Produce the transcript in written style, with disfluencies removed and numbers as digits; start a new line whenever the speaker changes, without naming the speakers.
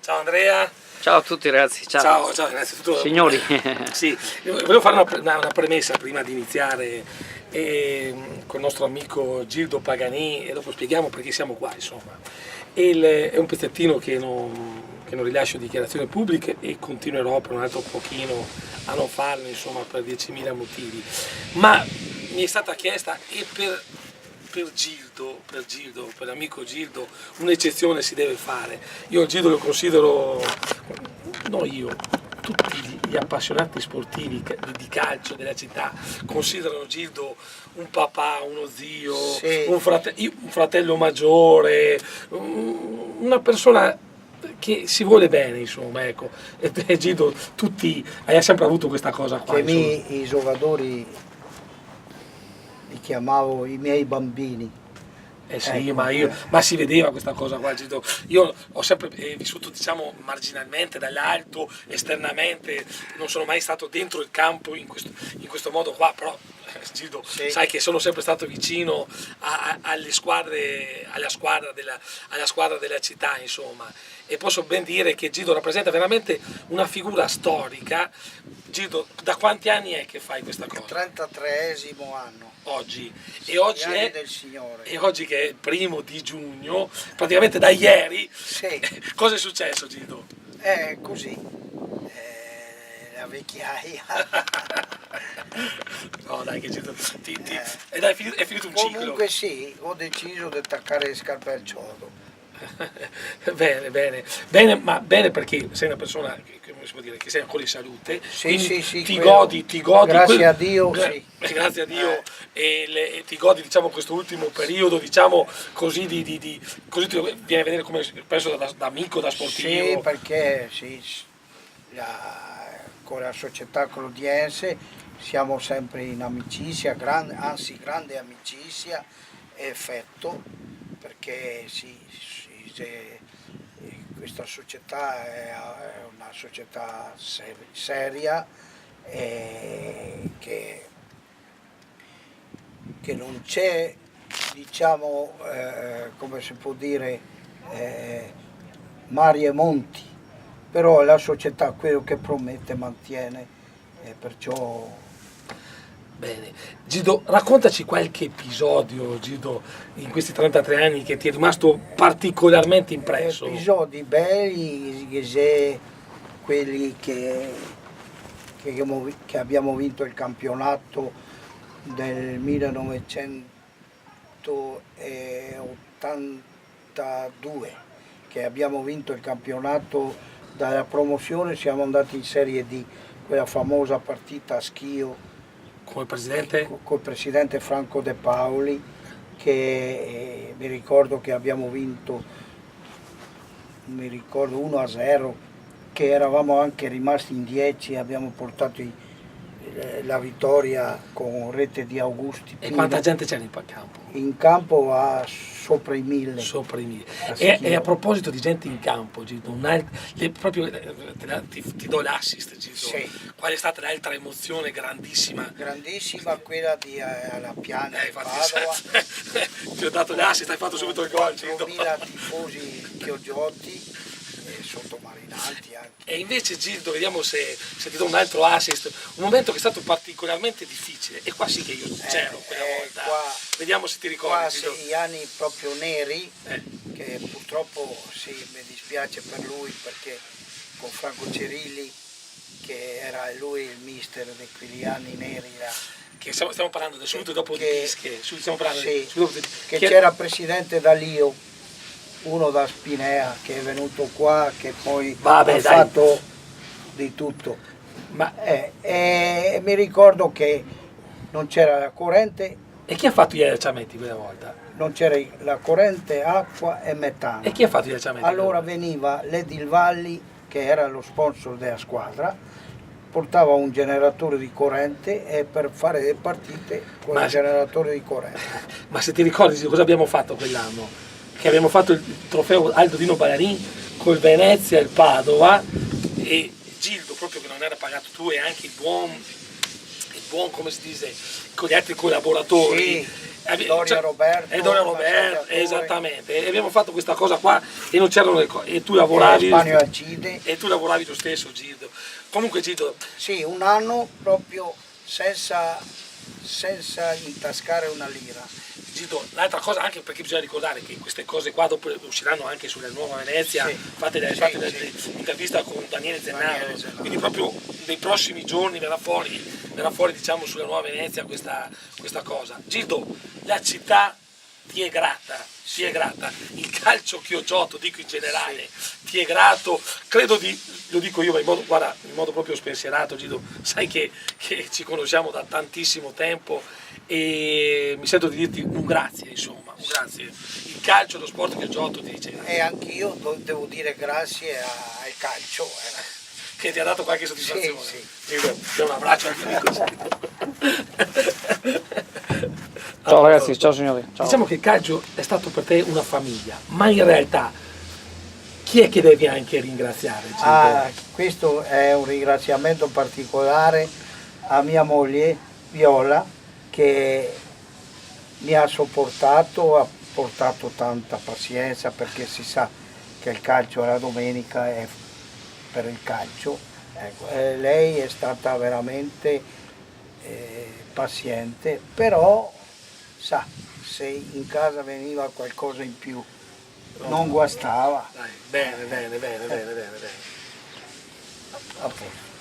Ciao Andrea.
Ciao a tutti ragazzi, ciao.
Ciao innanzitutto.
Signori.
Sì, volevo fare una premessa prima di iniziare con il nostro amico Gildo Pagani e dopo spieghiamo perché siamo qua, insomma. È un pezzettino che non rilascio dichiarazioni pubbliche e continuerò per un altro pochino a non farlo, insomma, per 10.000 motivi. Ma mi è stata chiesta e per l'amico Gildo, un'eccezione si deve fare. Io Gildo lo considero, tutti gli appassionati sportivi di calcio della città considerano Gildo un papà, uno zio,
sì.
un fratello maggiore, una persona che si vuole bene, insomma, ecco. E Gildo, hai sempre avuto questa cosa qua.
Che i giocatori li chiamavo i miei bambini.
Sì,
Ecco,
ma si vedeva questa cosa qua, Gildo. Io ho sempre vissuto, diciamo, marginalmente, dall'alto, esternamente, non sono mai stato dentro il campo in questo modo qua, però Gildo,
sì.
Sai che sono sempre stato vicino alle squadre, alla squadra della città, insomma, e posso ben dire che Gildo rappresenta veramente una figura storica. Gildo, da quanti anni è che fai questa cosa?
33esimo anno.
Oggi. E oggi
Gli anni
è
del Signore.
E oggi che è il 1° giugno, praticamente da ieri,
Sì.
Cosa è successo, Gildo?
È così. La vecchiaia.
No dai, che Gildo, è finito un ciclo.
Comunque sì, ho deciso di attaccare le scarpe al chiodo.
Bene, ma bene perché sei una persona che come si può dire, che sei ancora in salute,
Sì, sì,
ti
quello.
godi.
Grazie a Dio, sì.
Grazie a Dio e ti godi, diciamo, questo ultimo periodo, diciamo così, così ti viene a vedere come penso da amico, da sportivo.
Sì, perché con la società clodiense siamo sempre in amicizia, grande amicizia e affetto, perché questa società è una società seria e che non c'è, diciamo, come si può dire, mari e monti, però la società quello che promette mantiene, e perciò.
Bene, Gildo, raccontaci qualche episodio, Gildo, in questi 33 anni che ti è rimasto particolarmente impresso.
Episodi belli, quelli che abbiamo vinto il campionato del 1982, che abbiamo vinto il campionato dalla promozione, siamo andati in Serie D, quella famosa partita a Schio
Come presidente?
col presidente Franco De Paoli, che mi ricordo che abbiamo vinto 1-0, che eravamo anche rimasti in 10, abbiamo portato la vittoria con rete di Augusti
E
Pino.
quanta gente c'era in campo?
In campo sopra i 1000.
Sopra i 1000.
A
E
Schio.
a proposito di gente in campo, Gildo, ti do l'assist, Gildo.
Sì.
Qual è stata l'altra emozione grandissima?
Grandissima quella alla Piana di
Infatti,
Padova.
ti ho dato l'assist, hai fatto subito il gol, Gildo.
4.000 tifosi chiogiotti e sottomarinanti anche.
E invece Gildo, vediamo se ti do un altro assist, un momento che è stato particolarmente difficile, e qua sì che io c'ero quella volta, vediamo se ti ricordi.
Qua
Gildo.
gli anni proprio neri, che purtroppo mi dispiace per lui, perché con Franco Cerilli, che era lui il mister di quegli anni neri,
Che stiamo parlando del subito dopo di Pische, stiamo parlando
sì,
subito dopo
che c'era presidente D'Alio, uno da Spinea, che è venuto qua, che poi ha fatto di tutto. E mi ricordo che non c'era la corrente.
E chi ha fatto gli allacciamenti quella volta?
Non c'era la corrente, acqua e metano.
E chi ha fatto gli allacciamenti?
Allora veniva l'Edil Valli, che era lo sponsor della squadra, portava un generatore di corrente e per fare le partite con il generatore di corrente.
Ma se ti ricordi cosa abbiamo fatto quell'anno? Che abbiamo fatto il trofeo Aldo Dino Ballarin col Venezia e il Padova, e Gildo, proprio che non era pagato tu, e anche il buon come si dice, con gli altri collaboratori,
Sì. Doria Roberto.
E Doria Roberto, esattamente. E abbiamo fatto questa cosa qua e non c'erano le cose. E tu lavoravi.
Spagno Alcide.
E tu lavoravi lo stesso, Gildo. Comunque Gildo.
Sì, un anno proprio senza intascare una lira.
Gildo, l'altra cosa anche perché bisogna ricordare che queste cose qua dopo usciranno anche sulla Nuova Venezia,
sì.
fate l'intervista con Daniele Zennaro, quindi proprio nei prossimi giorni verrà fuori diciamo sulla Nuova Venezia questa cosa. Gildo, la città ti è grata, il calcio Chioggiotto, dico in generale, ti è grato, credo lo dico io, ma in modo proprio spensierato, Gildo, sai che ci conosciamo da tantissimo tempo e mi sento di dirti un grazie, insomma, un grazie. Il calcio, lo sport Chioggiotto ti dice grazie.
E anch'io devo dire grazie al calcio.
Che ti ha dato qualche soddisfazione.
Sì.
Un abbraccio anche amico.
Ciao ragazzi, ciao signori. Ciao.
Diciamo che il calcio è stato per te una famiglia, ma in realtà chi è che devi anche ringraziare?
Questo è un ringraziamento particolare a mia moglie Viola che mi ha sopportato, ha portato tanta pazienza perché si sa che il calcio la domenica è per il calcio. Ecco, lei è stata veramente paziente, però sa, se in casa veniva qualcosa in più non guastava.
Dai, bene.
A posto.